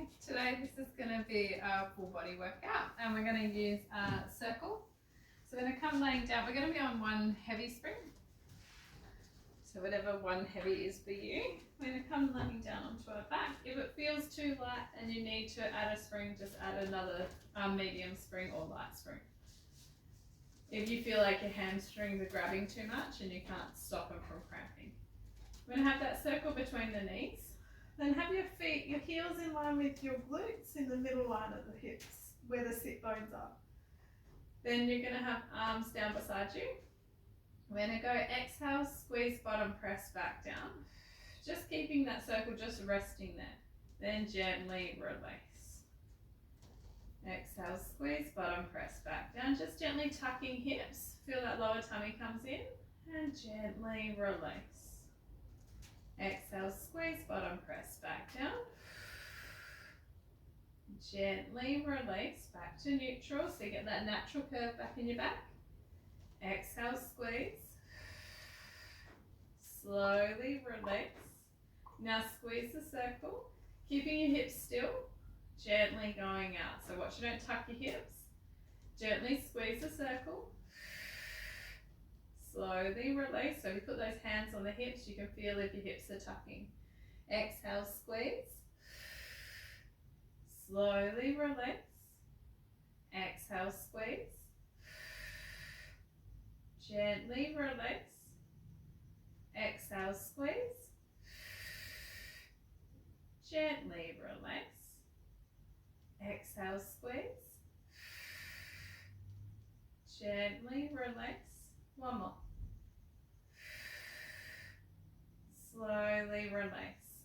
Hi, today this is going to be a full body workout and we're going to use a circle. So we're going to come laying down, we're going to be on one heavy spring. So whatever one heavy is for you, we're going to come laying down onto our back. If it feels too light and you need to add a spring, just add another medium spring or light spring. If you feel like your hamstrings are grabbing too much and you can't stop them from cramping. We're going to have that circle between the knees. Then have your feet, your heels in line with your glutes in the middle line of the hips, where the sit bones are. Then you're going to have arms down beside you. We're going to go exhale, squeeze bottom, press back down. Just keeping that circle just resting there. Then gently release. Exhale, squeeze bottom, press back down. Just gently tucking hips. Feel that lower tummy comes in and gently release. Exhale, squeeze bottom, press back down. Gently release back to neutral so you get that natural curve back in your back. Exhale, squeeze. Slowly release. Now squeeze the circle, keeping your hips still, gently going out. So watch you don't tuck your hips. Gently squeeze the circle. Slowly release. So if you put those hands on the hips, you can feel if your hips are tucking. Exhale, squeeze. Slowly release. Exhale, squeeze. Gently release. Exhale, squeeze. Gently release. Exhale, squeeze. Gently release. One more. Slowly release.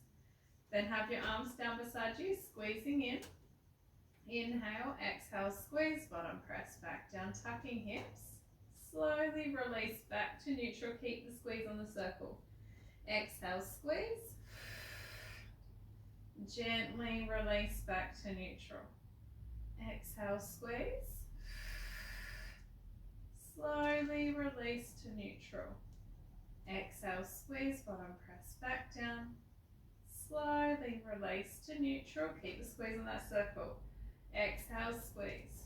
Then have your arms down beside you, squeezing in. Inhale, exhale, squeeze, bottom press back down, tucking hips. Slowly release back to neutral, keep the squeeze on the circle. Exhale, squeeze. Gently release back to neutral. Exhale, squeeze. Slowly release to neutral. Exhale, squeeze, bottom press back down. Slowly release to neutral. Keep the squeeze on that circle. Exhale, squeeze.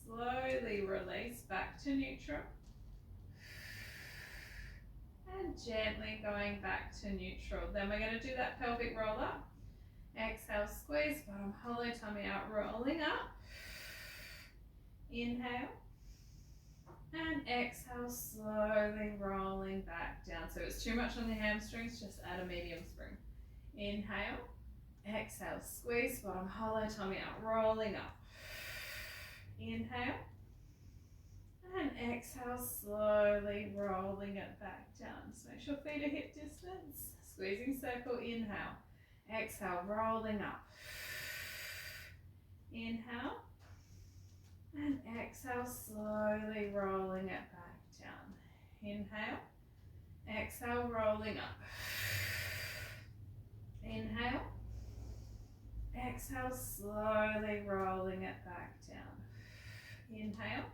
Slowly release back to neutral. And gently going back to neutral. Then we're going to do that pelvic roll up. Exhale, squeeze, bottom hollow tummy out, rolling up. Inhale. And exhale, slowly rolling back down. So if it's too much on the hamstrings, just add a medium spring. Inhale, exhale, squeeze, bottom hollow tummy out, rolling up. Inhale, and exhale, slowly rolling it back down. Just make sure feet are hip distance. Squeezing circle, inhale. Exhale, rolling up. Inhale. And exhale, slowly rolling it back down. Inhale. Exhale, rolling up. Inhale. Exhale, slowly rolling it back down. Inhale.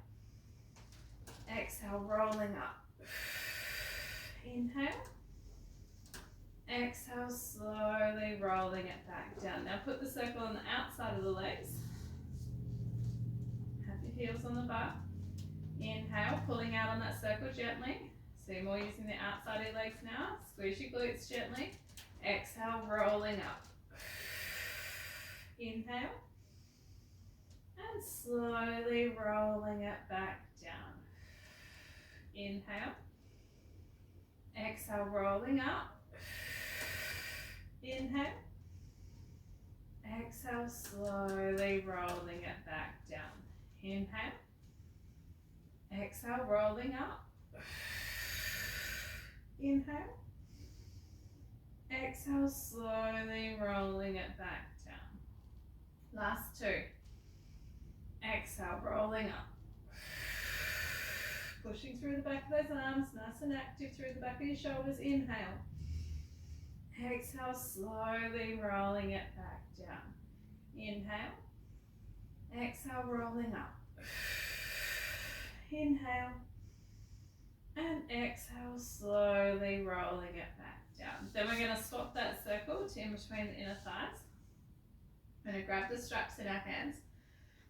Exhale, rolling up. Inhale. Exhale, slowly rolling it back down. Now put the circle on the outside of the legs. Heels on the bar. Inhale, pulling out on that circle gently. So you're more using the outside of your legs now. Squeeze your glutes gently. Exhale, rolling up. Inhale. And slowly rolling it back down. Inhale. Exhale, rolling up. Inhale. Exhale, slowly rolling it back down. Inhale. Exhale, rolling up. Inhale. Exhale, slowly rolling it back down. Last two. Exhale, rolling up. Pushing through the back of those arms, nice and active through the back of your shoulders. Inhale. Exhale, slowly rolling it back down. Inhale. Exhale, rolling up. Inhale. And exhale, slowly rolling it back down. Then we're going to swap that circle to in between the inner thighs. We're going to grab the straps in our hands.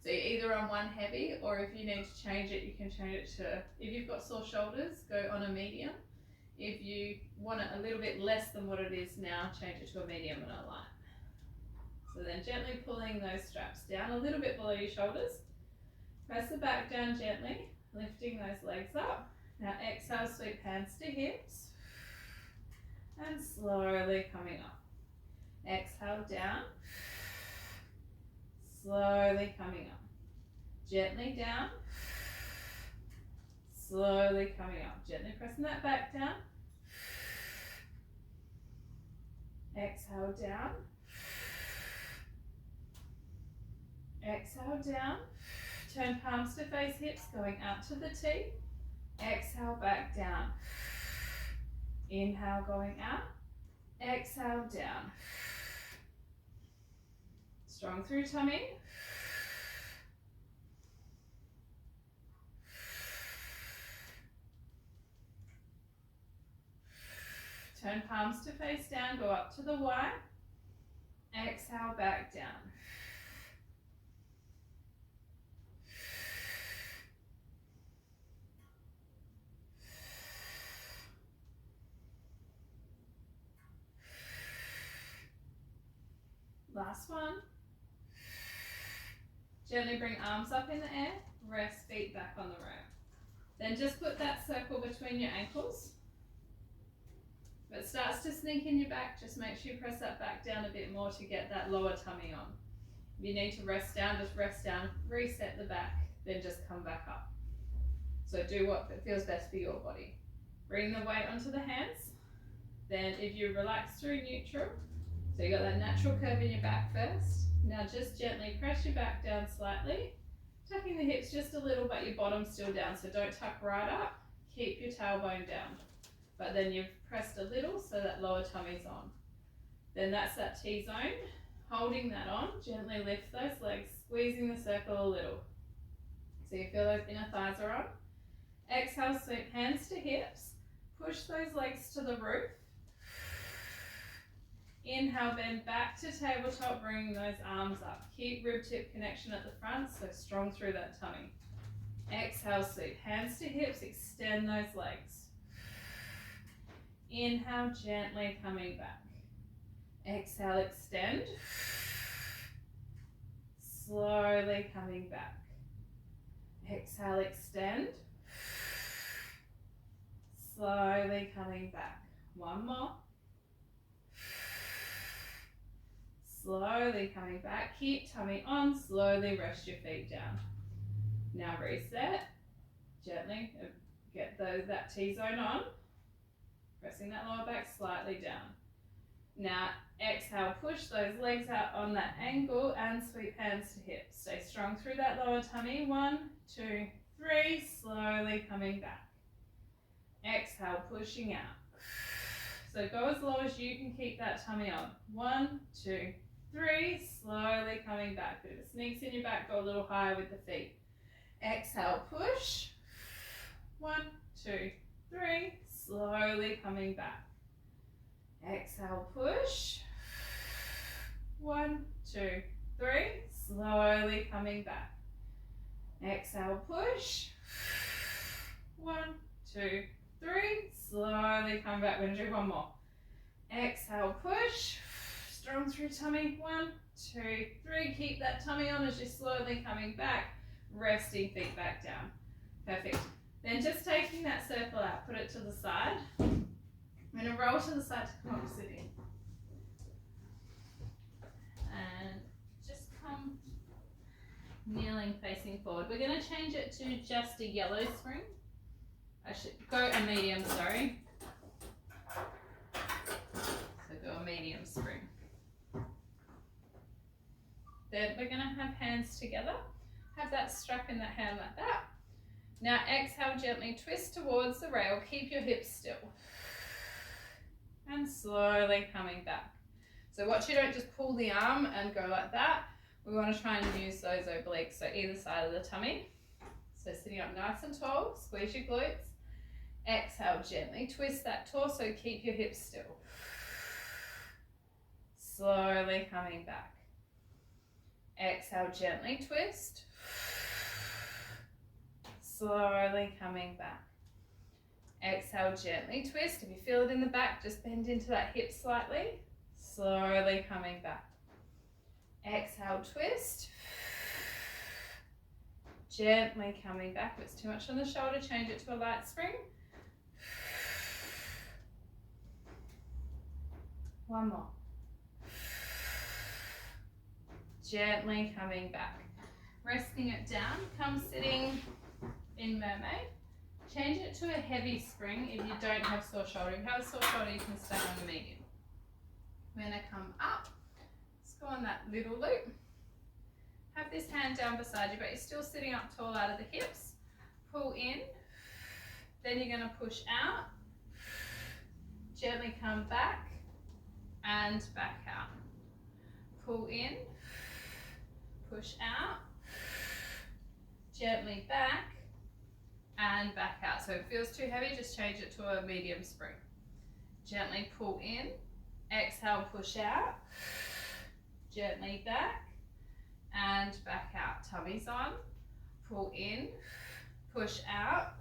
So you're either on one heavy, or if you need to change it, you can change it to, if you've got sore shoulders, go on a medium. If you want it a little bit less than what it is now, change it to a medium and a light. So then gently pulling those straps down a little bit below your shoulders. Press the back down gently, lifting those legs up. Now exhale, sweep hands to hips. And slowly coming up. Exhale down. Slowly coming up. Gently down. Slowly coming up. Gently pressing that back down. Exhale down. Exhale down. Turn palms to face hips, going out to the T. Exhale back down. Inhale, going out. Exhale down. Strong through tummy. Turn palms to face down, go up to the Y. Exhale, back down. Last one. Gently bring arms up in the air, rest feet back on the rail. Then just put that circle between your ankles. If it starts to sneak in your back, just make sure you press that back down a bit more to get that lower tummy on. If you need to rest down, just rest down, reset the back, then just come back up. So do what feels best for your body. Bring the weight onto the hands. Then if you relax through neutral, so you got that natural curve in your back first. Now just gently press your back down slightly, tucking the hips just a little, but your bottom's still down. So don't tuck right up, keep your tailbone down. But then you've pressed a little so that lower tummy's on. Then that's that T-zone. Holding that on, gently lift those legs, squeezing the circle a little. So you feel those inner thighs are on. Exhale, sweep hands to hips. Push those legs to the roof. Inhale, bend back to tabletop, bringing those arms up. Keep rib tip connection at the front, so strong through that tummy. Exhale, sweep hands to hips, extend those legs. Inhale, gently coming back. Exhale, extend. Slowly coming back. Exhale, extend. Slowly coming back. One more. Slowly coming back. Keep tummy on. Slowly rest your feet down. Now reset. Gently get that T-zone on. Pressing that lower back slightly down. Now exhale, push those legs out on that angle and sweep hands to hips. Stay strong through that lower tummy. 1, 2, 3. Slowly coming back. Exhale, pushing out. So go as low as you can, keep that tummy on. 1, 2, 3. Slowly coming back. If it sneaks in your back, go a little higher with the feet. Exhale, push. 1, 2, 3. Slowly coming back. Exhale, push. 1, 2, 3. Slowly coming back. Exhale, push. 1, 2, 3. Slowly come back. We're going to do one more. Exhale, push. Strong through tummy. 1, 2, 3. Keep that tummy on as you're slowly coming back. Resting feet back down. Perfect. Then just taking that circle out, put it to the side. I'm going to roll to the side to come up sitting. And just come kneeling, facing forward. We're going to change it to just a yellow spring. I should go a medium, sorry. So go a medium spring. Then we're going to have hands together. Have that strap in that hand like that. Now exhale, gently twist towards the rail. Keep your hips still. And slowly coming back. So watch you don't just pull the arm and go like that. We want to try and use those obliques, so either side of the tummy. So sitting up nice and tall, squeeze your glutes. Exhale, gently twist that torso, keep your hips still. Slowly coming back. Exhale, gently twist. Slowly coming back. Exhale, gently twist. If you feel it in the back, just bend into that hip slightly. Slowly coming back. Exhale, twist. Gently coming back. If it's too much on the shoulder, change it to a light spring. One more. Gently coming back. Resting it down, come sitting in mermaid. Change it to a heavy spring if you don't have sore shoulder. If you have a sore shoulder, you can stay on the medium. We're going to come up. Let's go on that little loop. Have this hand down beside you, but you're still sitting up tall out of the hips. Pull in. Then you're going to push out. Gently come back and back out. Pull in. Push out. Gently back. And back out. So if it feels too heavy, just change it to a medium spring. Gently pull in, exhale, push out, gently back, and back out. Tummy's on, pull in, push out,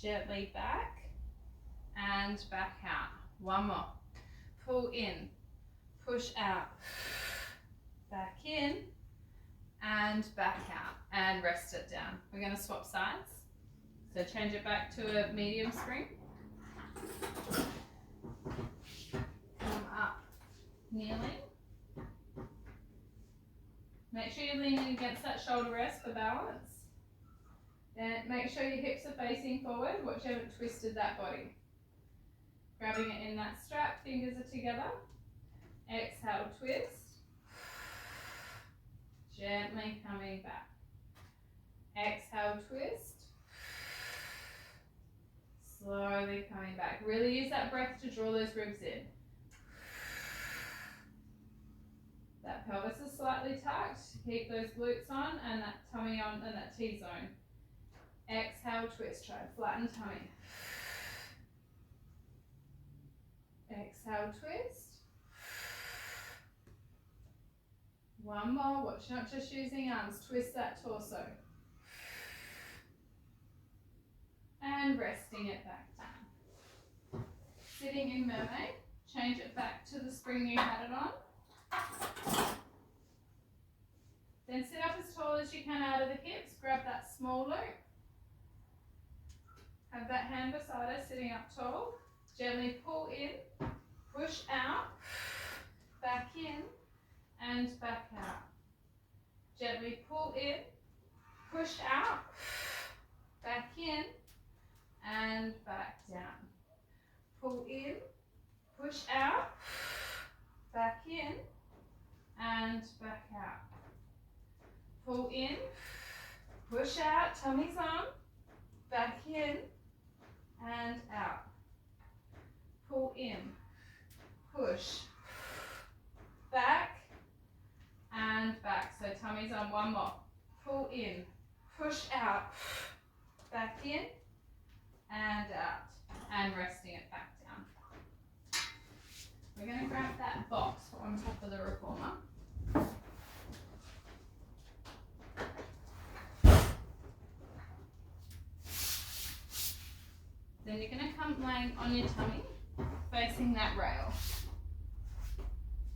gently back, and back out. One more. Pull in, push out, back in, and back out, and rest it down. We're going to swap sides. So change it back to a medium spring. Come up, kneeling. Make sure you're leaning against that shoulder rest for balance. Then make sure your hips are facing forward. Watch you haven't twisted that body. Grabbing it in that strap, fingers are together. Exhale, twist. Gently coming back. Exhale, twist. Slowly coming back. Really use that breath to draw those ribs in. That pelvis is slightly tucked. Keep those glutes on and that tummy on and that T-zone. Exhale, twist. Try and flatten tummy. Exhale, twist. One more. Watch not just using arms. Twist that torso. And resting it back down. Sitting in mermaid. Change it back to the spring you had it on. Then sit up as tall as you can out of the hips. Grab that small loop. Have that hand beside us, sitting up tall. Gently pull in, push out, back in, and back out. Gently pull in, push out, back in, and back down. Pull in, push out, back in, and back out. Pull in, push out, tummy's on, back in, and out. Pull in, push, back, and back. So tummy's on. One more. Pull in, push out, back in, and out. And resting it back down. We're going to grab that box on top of the reformer. Then you're going to come laying on your tummy, facing that rail.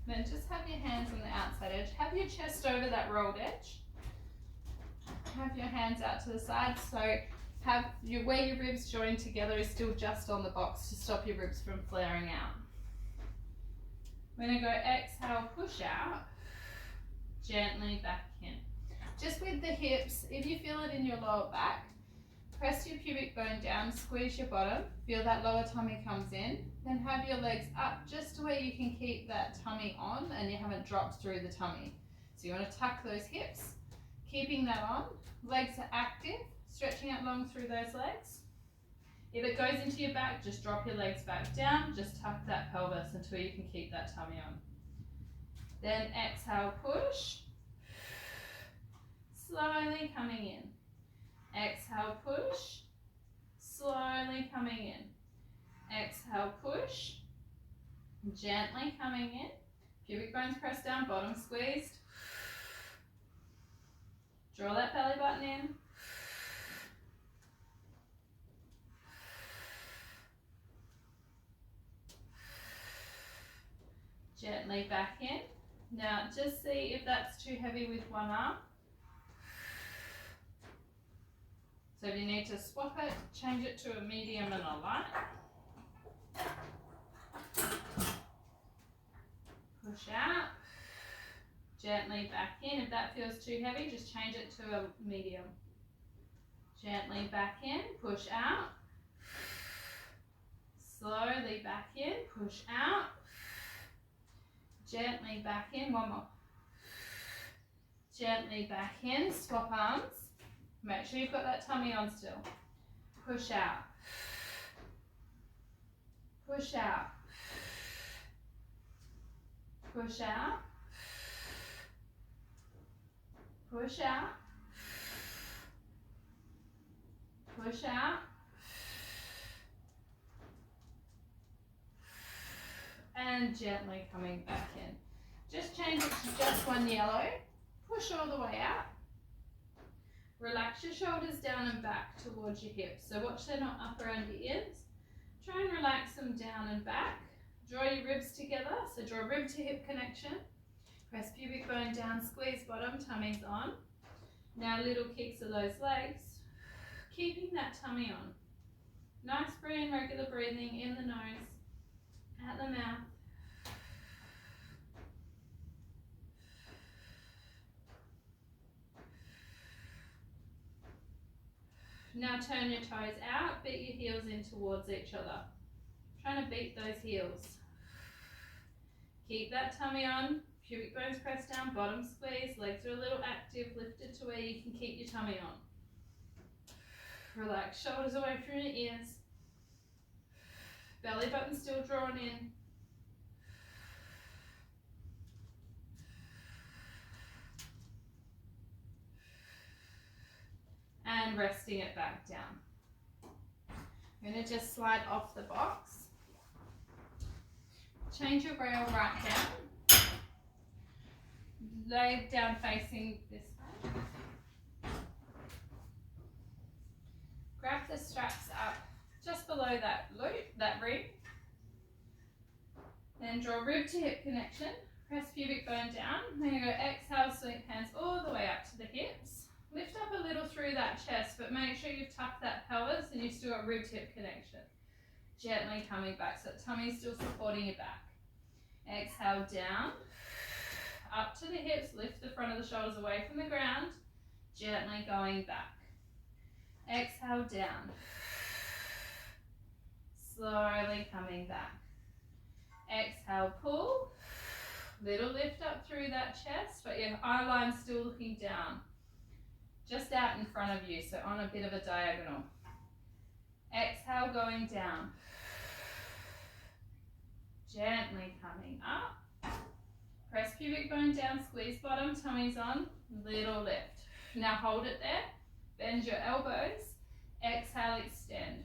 Then just have your hands on the outside edge. Have your chest over that rolled edge. Have your hands out to the side. So have where your ribs join together is still just on the box to stop your ribs from flaring out. We're going to go exhale, push out, gently back in. Just with the hips, if you feel it in your lower back, press your pubic bone down, squeeze your bottom, feel that lower tummy comes in, then have your legs up just to where you can keep that tummy on and you haven't dropped through the tummy. So you want to tuck those hips, keeping that on, legs are active, stretching out long through those legs. If it goes into your back, just drop your legs back down, just tuck that pelvis until you can keep that tummy on. Then exhale, push, slowly coming in. Exhale, push, slowly coming in. Exhale, push, gently coming in. Pubic bones pressed down, bottom squeezed. Draw that belly button in. Gently back in. Now just see if that's too heavy with one arm. So if you need to swap it, change it to a medium and a light. Push out. Gently back in. If that feels too heavy, just change it to a medium. Gently back in, push out. Slowly back in, push out. Gently back in, one more. Gently back in, swap arms. Make sure you've got that tummy on still. Push out. Push out. Push out. Push out. Push out. And gently coming back in. Just change it to just one yellow. Push all the way out. Relax your shoulders down and back towards your hips. So watch they're not up around your ears. Try and relax them down and back. Draw your ribs together. So draw rib to hip connection. Press pubic bone down, squeeze bottom, tummy's on. Now little kicks of those legs. Keeping that tummy on. Nice free and regular breathing in the nose, out the mouth. Now turn your toes out, beat your heels in towards each other. Trying to beat those heels. Keep that tummy on, pubic bones pressed down, bottom squeeze, legs are a little active, lifted to where you can keep your tummy on. Relax, shoulders away from your ears. Belly button still drawn in. And resting it back down. I'm going to just slide off the box. Change your rail right down. Lay down facing this way. Grab the straps up just below that loop, that ring. Then draw rib to hip connection. Press pubic bone down. Then you go exhale, sweep hands all the way up to the hips. Lift up a little through that chest, but make sure you've tucked that pelvis and you've still got rib to hip connection. Gently coming back, so the tummy is still supporting your back. Exhale down, up to the hips, lift the front of the shoulders away from the ground, gently going back. Exhale down, slowly coming back. Exhale, pull, little lift up through that chest, but your eye line's still looking down. Just out in front of you, so on a bit of a diagonal. Exhale, going down. Gently coming up. Press pubic bone down, squeeze bottom, tummy's on, little lift. Now hold it there, bend your elbows, exhale, extend.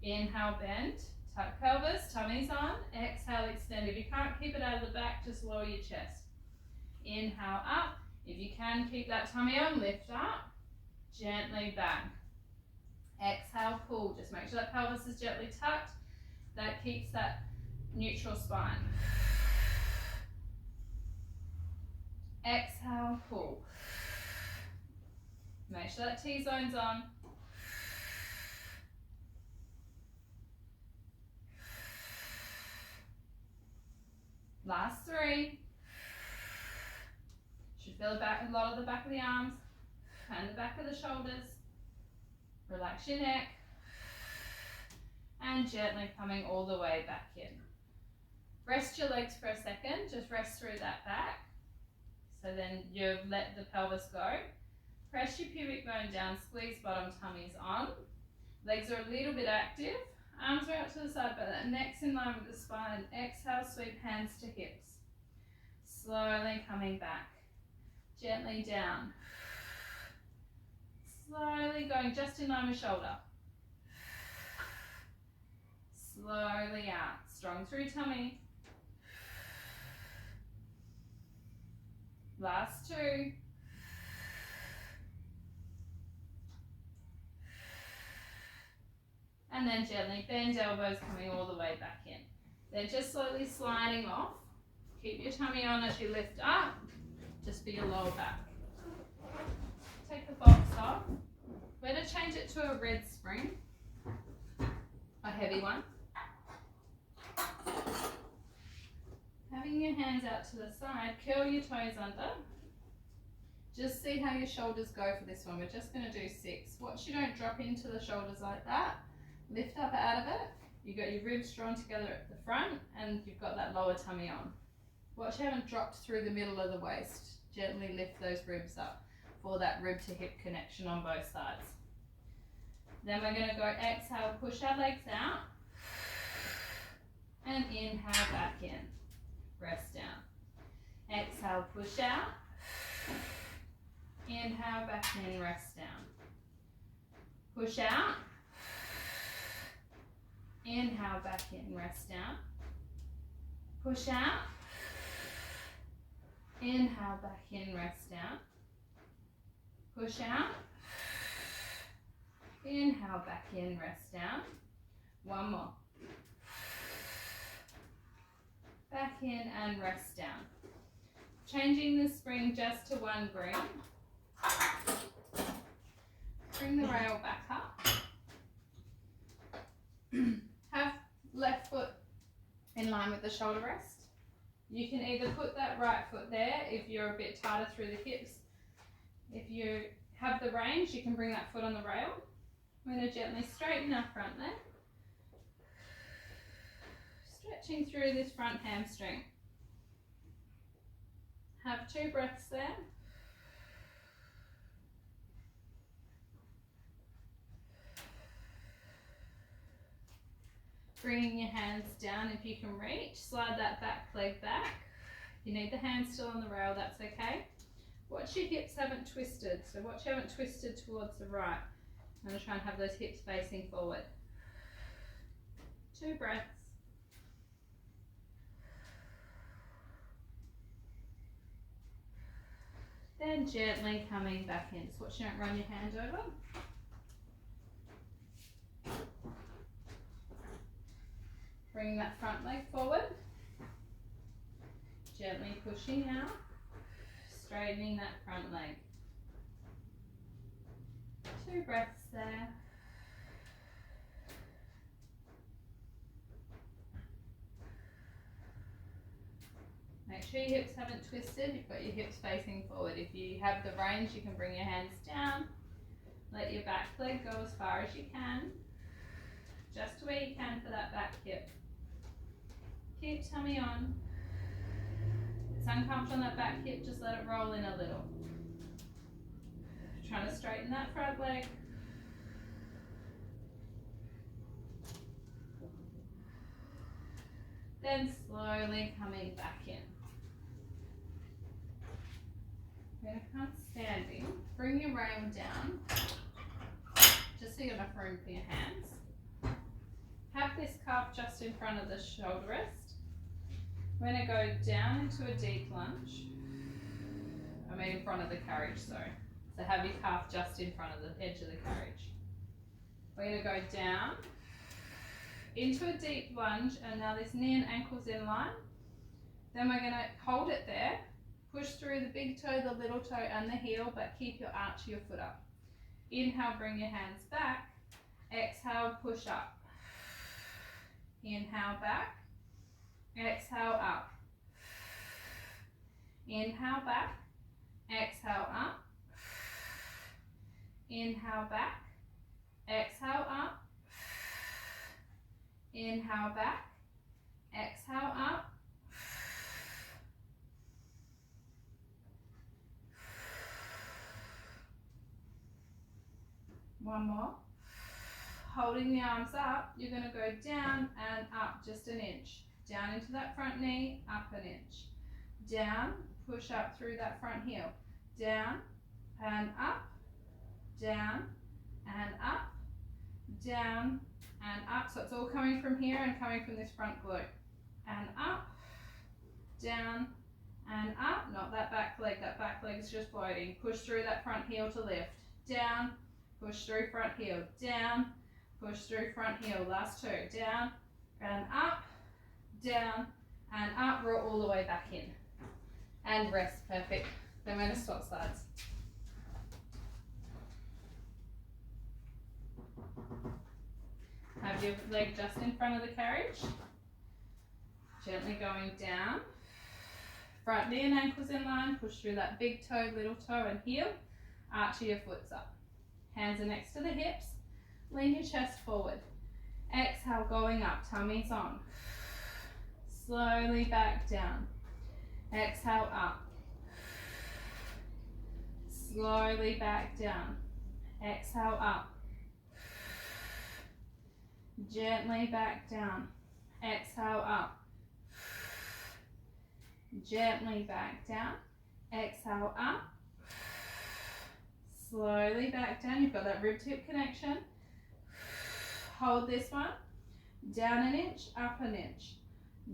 Inhale, bend, tuck pelvis, tummy's on, exhale, extend. If you can't keep it out of the back, just lower your chest. Inhale, up. If you can, keep that tummy on, lift up, gently back. Exhale, pull. Just make sure that pelvis is gently tucked. That keeps that neutral spine. Exhale, pull. Make sure that T-zone's on. Last three. Should feel a lot of the back of the arms and the back of the shoulders. Relax your neck. And gently coming all the way back in. Rest your legs for a second. Just rest through that back. So then you've let the pelvis go. Press your pubic bone down, squeeze bottom, tummy's on. Legs are a little bit active. Arms are out to the side, but that neck's in line with the spine. Exhale, sweep hands to hips. Slowly coming back. Gently down. Slowly going just in line with shoulder. Slowly out. Strong through tummy. Last two. And then gently bend elbows coming all the way back in. Then just slowly sliding off. Keep your tummy on as you lift up, just for your lower back. Take the box off. We're going to change it to a red spring, a heavy one. Having your hands out to the side, curl your toes under. Just see how your shoulders go for this one. We're just going to do 6. Watch you don't drop into the shoulders like that. Lift up out of it. You've got your ribs drawn together at the front and you've got that lower tummy on. Watch you haven't dropped through the middle of the waist. Gently lift those ribs up for that rib to hip connection on both sides. Then we're going to go exhale, push our legs out and inhale back in. Rest down. Exhale, push out. Inhale back in, rest down. Push out. Inhale back in, rest down. Push out. Inhale back in, rest down. Push out. Inhale back in, rest down. One more. Back in and rest down. Changing the spring just to one green. Bring the rail back up. Have left foot in line with the shoulder rest. You can either put that right foot there if you're a bit tighter through the hips. If you have the range, you can bring that foot on the rail. We're going to gently straighten our front leg. Stretching through this front hamstring. Have 2 breaths there. Bringing your hands down if you can reach. Slide that back leg back. If you need the hands still on the rail, that's okay. Watch your hips haven't twisted. So watch you haven't twisted towards the right. I'm going to try and have those hips facing forward. 2 breaths. Then gently coming back in. Just watch you don't run your hand over. Bring that front leg forward. Gently pushing out. Straightening that front leg. 2 breaths there. Make sure your hips haven't twisted. You've got your hips facing forward. If you have the range, you can bring your hands down. Let your back leg go as far as you can. Just where you can for that back hip. Keep tummy on. If it's uncomfortable on that back hip, just let it roll in a little. Trying to straighten that front leg. Then slowly coming back in. We're going to come standing. Bring your rail down, just so you have enough room for your hands. Have this calf just in front of the shoulder rest. We're going to go down into a deep lunge. I mean in front of the carriage, sorry. So have your calf just in front of the edge of the carriage. We're going to go down into a deep lunge, and now this knee and ankle's in line. Then we're going to hold it there. Push through the big toe, the little toe and the heel, but keep your arch of your foot up. Inhale, bring your hands back. Exhale, push up. Inhale, back. Exhale, up. Inhale, back. Exhale, up. Inhale, back. Exhale, up. Inhale, back. Exhale, up. One more. Holding the arms up, you're going to go down and up just an inch. Down into that front knee, up an inch. Down, push up through that front heel. Down and up, down and up, down and up. So it's all coming from here and coming from this front glute. And up, down and up. Not that back leg is just floating. Push through that front heel to lift. Down, push through front heel, down, push through front heel. Last two, down and up, down and up. Roll all the way back in. And rest, perfect. Then we're going to swap sides. Have your leg just in front of the carriage. Gently going down. Front knee and ankles in line. Push through that big toe, little toe and heel. Arch your foot's up. Hands are next to the hips. Lean your chest forward. Exhale, going up. Tummy's on. Slowly back down. Exhale, up. Slowly back down. Exhale, up. Gently back down. Exhale, up. Gently back down. Exhale, up. Slowly back down. You've got that rib tip connection. Hold this one. Down an inch, up an inch.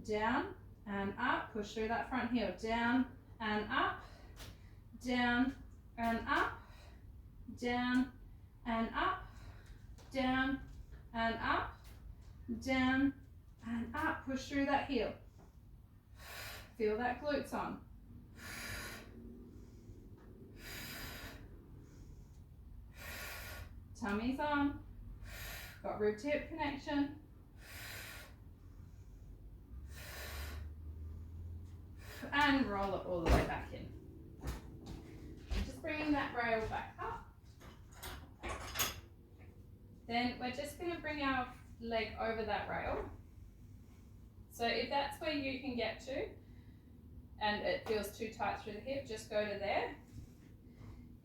Down and up. Push through that front heel. Down and up. Down and up. Down and up. Down and up. Down and up. Push through that heel. Feel that glutes on. Tummy's on. Got rib tip connection. And roll it all the way back in. Just bringing that rail back up. Then we're just going to bring our leg over that rail. So if that's where you can get to and it feels too tight through the hip, just go to there.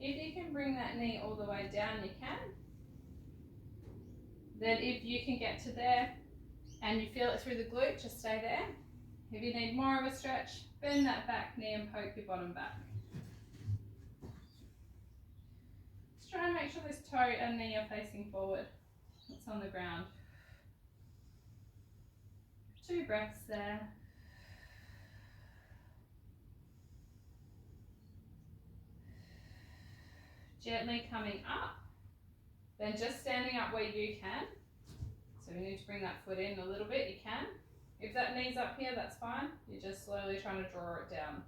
If you can bring that knee all the way down, you can. Then if you can get to there and you feel it through the glute, just stay there. If you need more of a stretch, bend that back knee and poke your bottom back. Just try and make sure this toe and knee are facing forward. It's on the ground. 2 breaths there. Gently coming up. Then just standing up where you can. So we need to bring that foot in a little bit, you can. If that knee's up here, that's fine. You're just slowly trying to draw it down.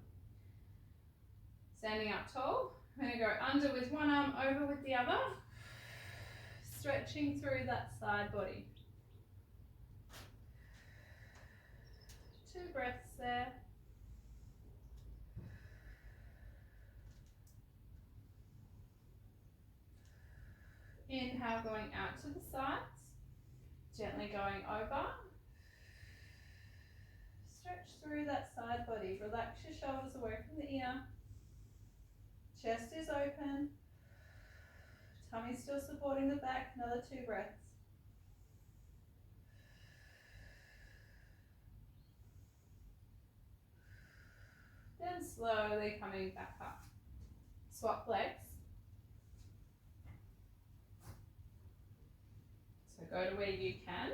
Standing up tall. I'm going to go under with one arm, over with the other. Stretching through that side body. 2 breaths there. Inhale, going out to the sides. Gently going over. Stretch through that side body. Relax your shoulders away from the ear. Chest is open. Tummy still supporting the back. Another 2 breaths. Then slowly coming back up. Swap legs. So go to where you can.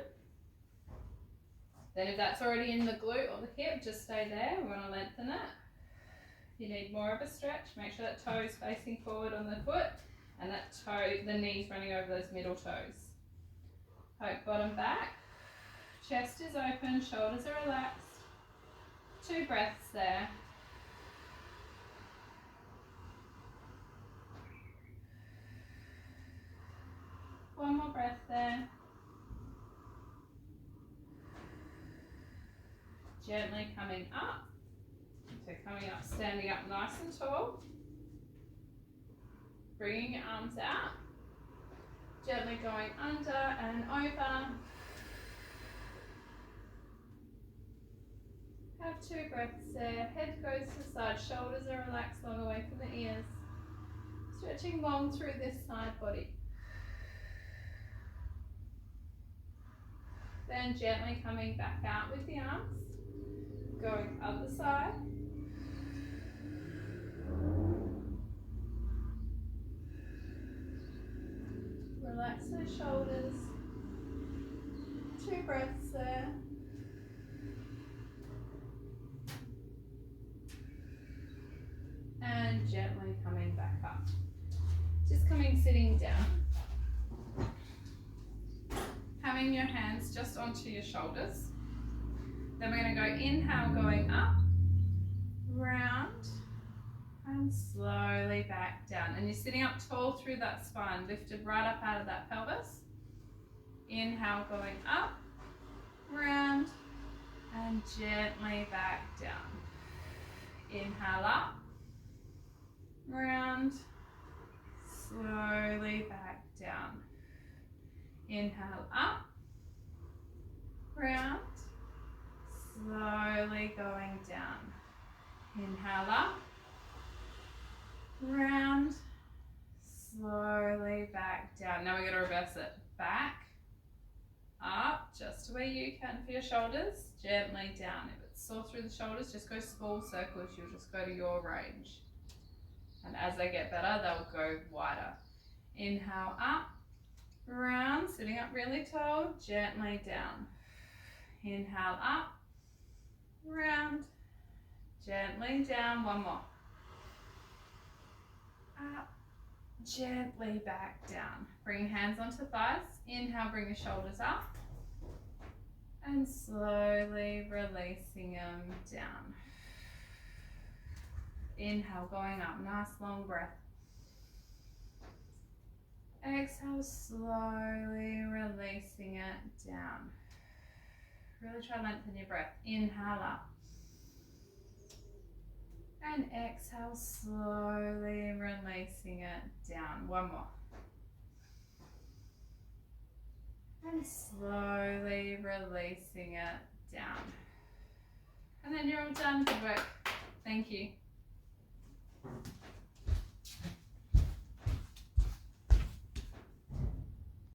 Then if that's already in the glute or the hip, just stay there. We want to lengthen it. If you need more of a stretch, make sure that toe is facing forward on the foot and that toe, the knees running over those middle toes. Poke bottom back. Chest is open, shoulders are relaxed. 2 breaths there. One more breath there. Gently coming up. So coming up, standing up nice and tall. Bringing your arms out. Gently going under and over. Have 2 breaths there. Head goes to the side, shoulders are relaxed, long away from the ears. Stretching long through this side body. Then gently coming back out with the arms. Going other side. Relax those shoulders. 2 breaths there. and gently coming back up. Just sitting down. Having your hands just onto your shoulders. Then we're going to go inhale, going up, round, and slowly back down. And you're sitting up tall through that spine, lifted right up out of that pelvis. Inhale, going up, round, and gently back down. Inhale up, round, slowly back down. Inhale up, round, slowly going down. Inhale up, round, slowly back down. Now we're going to reverse it. Back, up, just where you can for your shoulders, gently down. If it's sore through the shoulders, just go small circles. You'll just go to your range. And as they get better, they'll go wider. Inhale up, round, sitting up really tall, gently down. Inhale up, round, gently down. One more. Up, gently back down. Bring hands onto thighs. Inhale, bring your shoulders up. And slowly releasing them down. Inhale, going up. Nice long breath. Exhale, slowly releasing it down. Really try to lengthen your breath. Inhale up. And exhale, slowly releasing it down. One more. And slowly releasing it down. And then you're all done. Good work. Thank you.